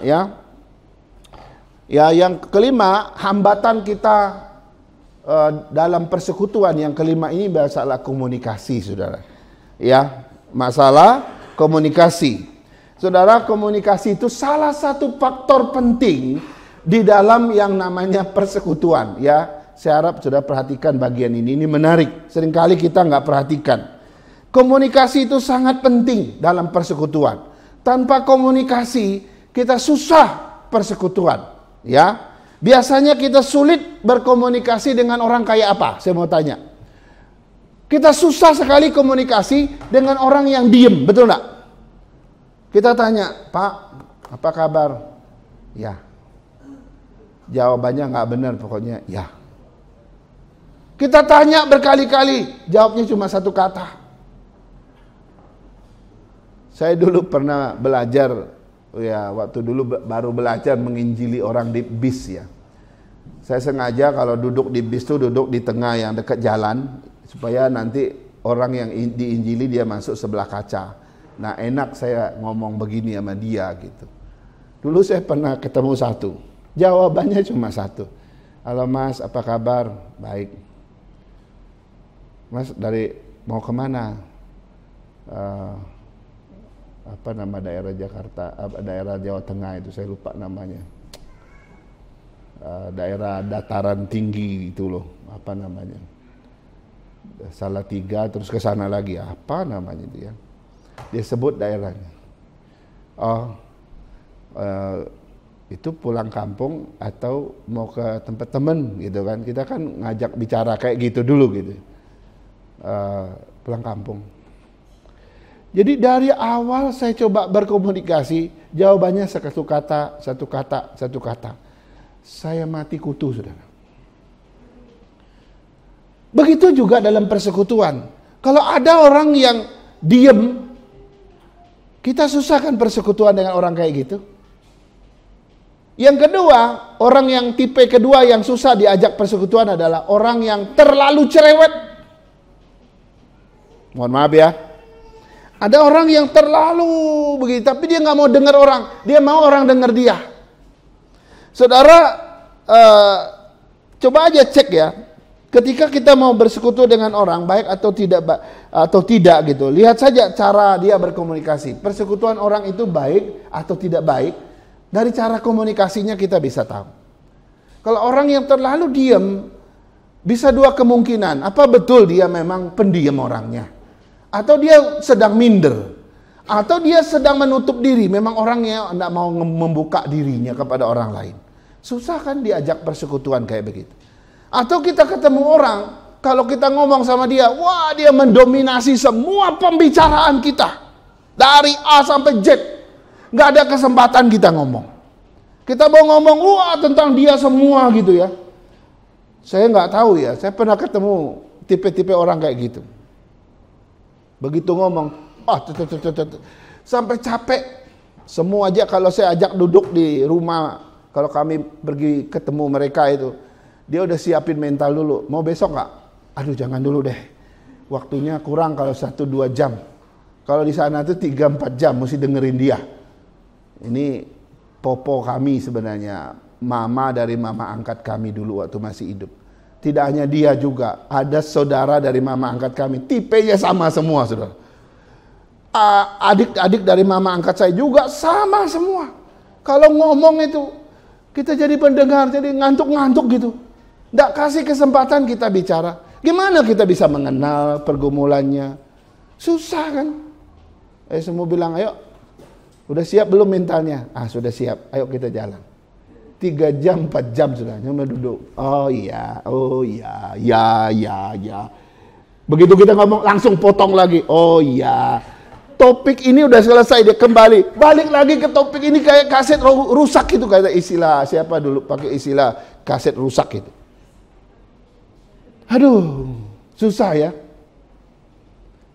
yang kelima, hambatan kita dalam persekutuan yang kelima ini masalah komunikasi, saudara. Ya, masalah komunikasi. Saudara, komunikasi itu salah satu faktor penting di dalam yang namanya persekutuan. Ya, saya harap saudara perhatikan bagian ini menarik. Seringkali kita nggak perhatikan. Komunikasi itu sangat penting dalam persekutuan. Tanpa komunikasi kita susah persekutuan. Ya, biasanya kita sulit berkomunikasi dengan orang kayak apa? Saya mau tanya. Kita susah sekali komunikasi dengan orang yang diem, betul nggak? Kita tanya, Pak, apa kabar? Ya. Jawabannya nggak benar, pokoknya ya. Kita tanya berkali-kali, jawabnya cuma satu kata. Saya dulu pernah belajar. Ya, waktu dulu baru belajar menginjili orang di bis ya. Saya sengaja kalau duduk di bis itu duduk di tengah yang dekat jalan, supaya nanti orang yang diinjili dia masuk sebelah kaca. Nah, enak saya ngomong begini sama dia gitu. Dulu saya pernah ketemu satu, jawabannya cuma satu. Halo Mas, apa kabar? Baik. Mas, mau kemana? Apa nama daerah Jakarta, daerah Jawa Tengah itu, saya lupa namanya. Daerah dataran tinggi itu loh, apa namanya? Salatiga, terus ke sana lagi, apa namanya itu ya? Dia sebut daerahnya. Itu pulang kampung atau mau ke tempat temen gitu kan? Kita kan ngajak bicara kayak gitu dulu gitu. Pulang kampung. Jadi dari awal saya coba berkomunikasi, jawabannya satu kata. Saya mati kutu, saudara. Begitu juga dalam persekutuan. Kalau ada orang yang diem, kita susahkan persekutuan dengan orang kayak gitu. Yang kedua, orang yang tipe kedua yang susah diajak persekutuan adalah orang yang terlalu cerewet. Mohon maaf ya. Ada orang yang terlalu begitu, tapi dia nggak mau dengar orang, dia mau orang dengar dia. Saudara, coba aja cek ya, ketika kita mau bersekutu dengan orang, baik atau tidak gitu, lihat saja cara dia berkomunikasi. Persekutuan orang itu baik atau tidak baik, dari cara komunikasinya kita bisa tahu. Kalau orang yang terlalu diam, bisa 2 kemungkinan, apa betul dia memang pendiam orangnya? Atau dia sedang minder, atau dia sedang menutup diri, memang orangnya tidak mau membuka dirinya kepada orang lain. Susah kan diajak persekutuan kayak begitu. Atau kita ketemu orang, kalau kita ngomong sama dia, wah dia mendominasi semua pembicaraan kita. Dari A sampai Z, nggak ada kesempatan kita ngomong. Kita mau ngomong, wah tentang dia semua gitu ya. Saya nggak tahu ya, saya pernah ketemu tipe-tipe orang kayak gitu. Begitu ngomong, sampai capek. Semua aja kalau saya ajak duduk di rumah, kalau kami pergi ketemu mereka itu, dia udah siapin mental dulu. Mau besok nggak? Aduh jangan dulu deh. Waktunya kurang kalau 1-2 jam. Kalau di sana tuh 3-4 jam mesti dengerin dia. Ini popo kami sebenarnya, mama dari mama angkat kami dulu waktu masih hidup. Tidak hanya dia juga, ada saudara dari mama angkat kami, tipenya sama semua, saudara. Adik-adik dari mama angkat saya juga sama semua. Kalau ngomong itu, kita jadi pendengar, jadi ngantuk-ngantuk gitu. Nggak kasih kesempatan kita bicara. Gimana kita bisa mengenal pergumulannya? Susah kan? Semua bilang, ayo, udah siap belum mentalnya? Sudah siap, ayo kita jalan. 3 jam, 4 jam sudah, cuma duduk. Oh iya, ya. Begitu kita ngomong, langsung potong lagi. Oh iya, topik ini udah selesai, dia kembali. Balik lagi ke topik ini kayak kaset rusak itu, kata istilah, siapa dulu pakai istilah kaset rusak itu. Aduh, susah ya.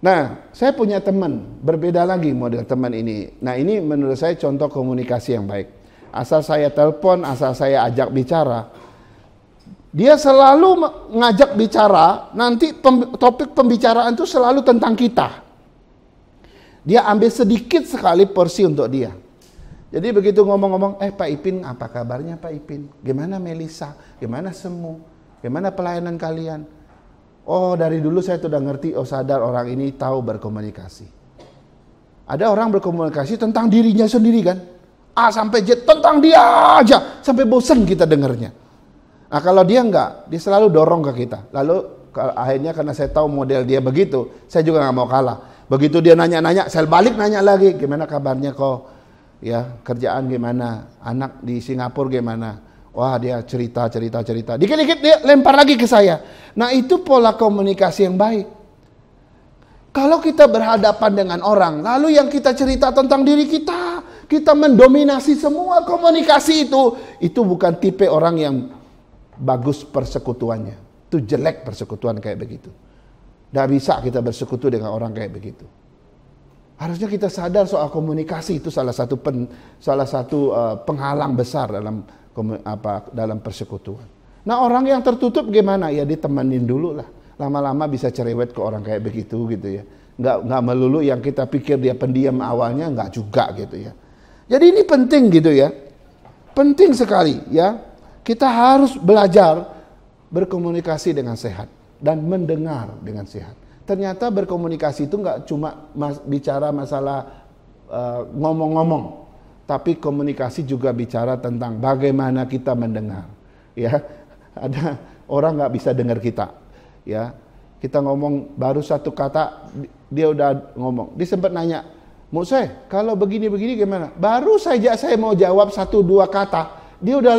Nah, saya punya teman, berbeda lagi model teman ini. Nah, ini menurut saya contoh komunikasi yang baik. Asal saya telepon, asal saya ajak bicara, dia selalu ngajak bicara, nanti topik pembicaraan itu selalu tentang kita. Dia ambil sedikit sekali porsi untuk dia. Jadi begitu ngomong-ngomong, Pak Ipin, apa kabarnya Pak Ipin? Gimana Melisa? Gimana Semu? Gimana pelayanan kalian? Oh, dari dulu saya sudah ngerti, sadar orang ini tahu berkomunikasi. Ada orang berkomunikasi tentang dirinya sendiri kan? A sampai Z tentang dia aja, sampai bosan kita dengarnya. Nah, kalau dia enggak, dia selalu dorong ke kita. Lalu akhirnya karena saya tahu model dia begitu, saya juga nggak mau kalah. Begitu dia nanya-nanya, saya balik nanya lagi, gimana kabarnya kok? Ya, kerjaan gimana? Anak di Singapura gimana? Wah, dia cerita. Dikit-dikit dia lempar lagi ke saya. Nah, itu pola komunikasi yang baik. Kalau kita berhadapan dengan orang, lalu yang kita cerita tentang diri kita mendominasi semua komunikasi itu bukan tipe orang yang bagus persekutuannya. Itu jelek persekutuan kayak begitu. Tidak bisa kita bersekutu dengan orang kayak begitu. Harusnya kita sadar soal komunikasi itu salah satu penghalang besar dalam persekutuan. Nah, orang yang tertutup gimana? Ya ditemenin dulu lah. Lama-lama bisa cerewet ke orang kayak begitu gitu ya. Nggak melulu yang kita pikir dia pendiam awalnya, nggak juga gitu ya. Jadi ini penting gitu ya. Penting sekali ya. Kita harus belajar berkomunikasi dengan sehat dan mendengar dengan sehat. Ternyata berkomunikasi itu nggak cuma bicara masalah ngomong-ngomong. Tapi komunikasi juga bicara tentang bagaimana kita mendengar. Ya, ada orang nggak bisa dengar kita. Ya, kita ngomong baru satu kata, dia udah ngomong. Dia sempat nanya, Museh, kalau begini-begini gimana? Baru saja saya mau jawab 1-2 kata, dia udah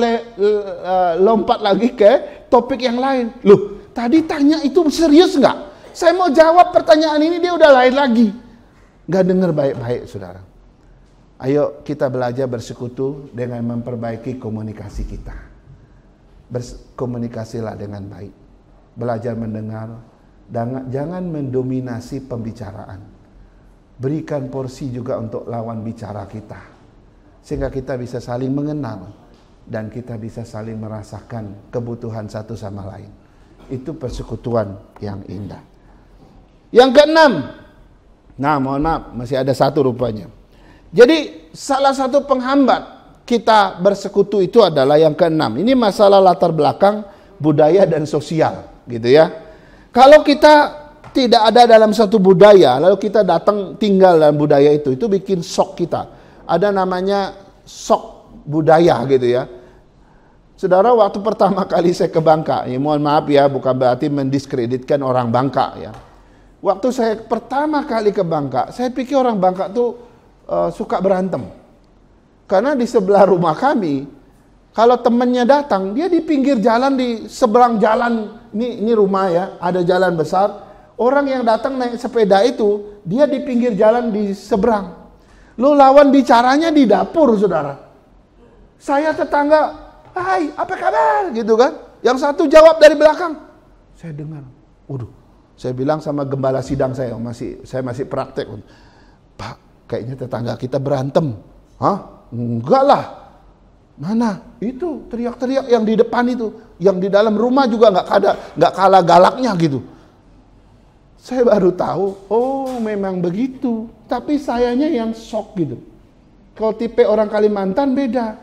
lompat lagi ke topik yang lain. Loh, tadi tanya itu serius nggak? Saya mau jawab pertanyaan ini, dia udah lain lagi. Nggak dengar baik-baik, saudara. Ayo kita belajar bersekutu dengan memperbaiki komunikasi kita. Berkomunikasilah dengan baik. Belajar mendengar, jangan mendominasi pembicaraan. Berikan porsi juga untuk lawan bicara kita. Sehingga kita bisa saling mengenal dan kita bisa saling merasakan kebutuhan satu sama lain. Itu persekutuan yang indah. Yang keenam. Nah, mohon maaf, masih ada satu rupanya. Jadi salah satu penghambat kita bersekutu itu adalah yang keenam. Ini masalah latar belakang budaya dan sosial, gitu ya. Kalau kita tidak ada dalam satu budaya, lalu kita datang tinggal dalam budaya itu bikin shock kita. Ada namanya shock budaya, gitu ya. Saudara, waktu pertama kali saya ke Bangka, ya mohon maaf ya, bukan berarti mendiskreditkan orang Bangka ya. Waktu saya pertama kali ke Bangka, saya pikir orang Bangka tuh suka berantem. Karena di sebelah rumah kami, kalau temannya datang, dia di pinggir jalan, di seberang jalan, ini rumah ya, ada jalan besar. Orang yang datang naik sepeda itu, dia di pinggir jalan di seberang. Lu lawan bicaranya di dapur, saudara. Saya tetangga, hai, apa kabar? Gitu kan. Yang satu jawab dari belakang. Saya dengar, waduh. Saya bilang sama gembala sidang saya masih praktek. Pak, kayaknya tetangga kita berantem. Hah? Enggak lah. Mana? Itu teriak-teriak yang di depan itu. Yang di dalam rumah juga nggak kalah galaknya gitu. Saya baru tahu, oh memang begitu. Tapi sayanya yang shock gitu. Kalau tipe orang Kalimantan beda.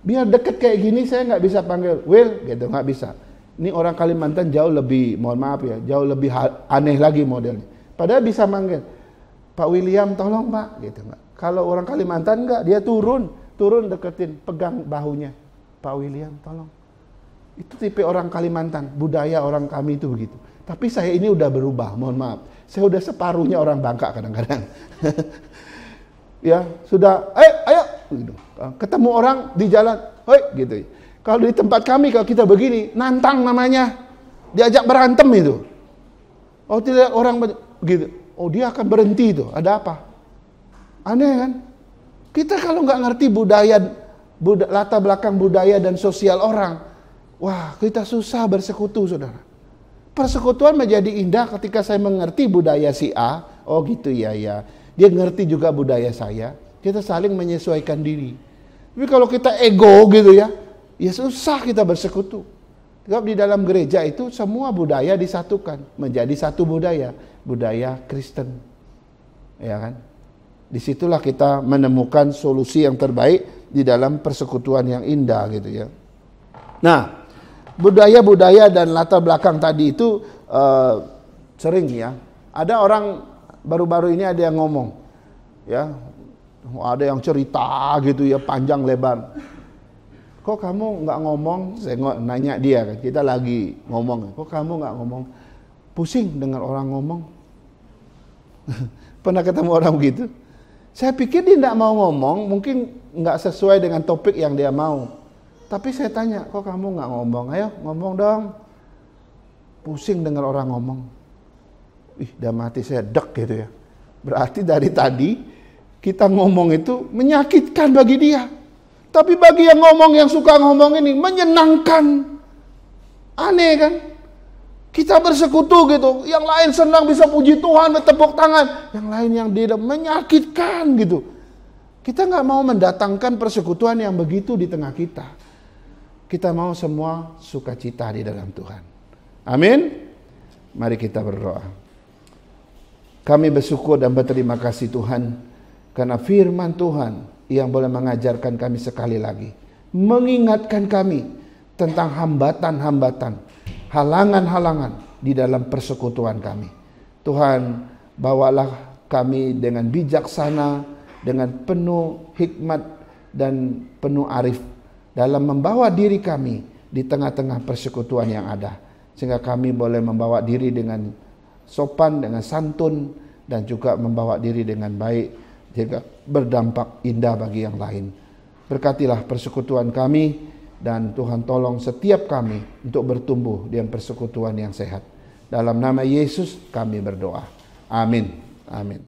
Biar deket kayak gini saya nggak bisa panggil Will gitu, nggak bisa. Ini orang Kalimantan jauh lebih, mohon maaf ya, jauh lebih aneh lagi modelnya. Padahal bisa manggil, Pak William tolong Pak, gitu nggak. Kalau orang Kalimantan nggak, dia turun deketin, pegang bahunya, Pak William tolong. Itu tipe orang Kalimantan, budaya orang kami itu begitu. Tapi saya ini udah berubah, mohon maaf. Saya udah separuhnya orang Bangka kadang-kadang. Ya, sudah, ayo, gitu. Ketemu orang di jalan, hoi, gitu. Kalau di tempat kami, kalau kita begini, nantang namanya, diajak berantem itu. Oh tidak, orang begitu. Oh dia akan berhenti itu. Ada apa? Aneh kan? Kita kalau nggak ngerti latar belakang budaya dan sosial orang, wah kita susah bersekutu, saudara. Persekutuan menjadi indah ketika saya mengerti budaya si A. Oh gitu ya. Dia ngerti juga budaya saya. Kita saling menyesuaikan diri. Tapi kalau kita ego gitu ya susah kita bersekutu. Sebab di dalam gereja itu semua budaya disatukan menjadi satu budaya Kristen, ya kan? Disitulah kita menemukan solusi yang terbaik di dalam persekutuan yang indah gitu ya. Nah, budaya-budaya dan latar belakang tadi itu sering ya. Ada orang baru-baru ini ada yang ngomong, ya, ada yang cerita gitu ya panjang lebar. Kok kamu nggak ngomong? Saya nanya dia kan, kita lagi ngomong. Kok kamu nggak ngomong? Pusing dengar orang ngomong. Pernah ketemu orang begitu? Saya pikir dia nggak mau ngomong, mungkin nggak sesuai dengan topik yang dia mau. Tapi saya tanya, kok kamu nggak ngomong? Ayo ngomong dong. Pusing dengar orang ngomong. Udah mati saya dek gitu ya. Berarti dari tadi kita ngomong itu menyakitkan bagi dia. Tapi bagi yang ngomong, yang suka ngomong ini menyenangkan. Aneh kan? Kita bersekutu gitu. Yang lain senang bisa puji Tuhan, bertepuk tangan. Yang lain yang tidak menyakitkan gitu. Kita nggak mau mendatangkan persekutuan yang begitu di tengah kita. Kita mau semua sukacita di dalam Tuhan. Amin. Mari kita berdoa. Kami bersyukur dan berterima kasih Tuhan karena firman Tuhan yang boleh mengajarkan kami sekali lagi, mengingatkan kami tentang hambatan-hambatan, halangan-halangan di dalam persekutuan kami. Tuhan, bawalah kami dengan bijaksana, dengan penuh hikmat dan penuh arif dalam membawa diri kami di tengah-tengah persekutuan yang ada, sehingga kami boleh membawa diri dengan sopan, dengan santun, dan juga membawa diri dengan baik, juga berdampak indah bagi yang lain. Berkatilah persekutuan kami, dan Tuhan tolong setiap kami untuk bertumbuh dengan persekutuan yang sehat. Dalam nama Yesus kami berdoa. Amin. Amin.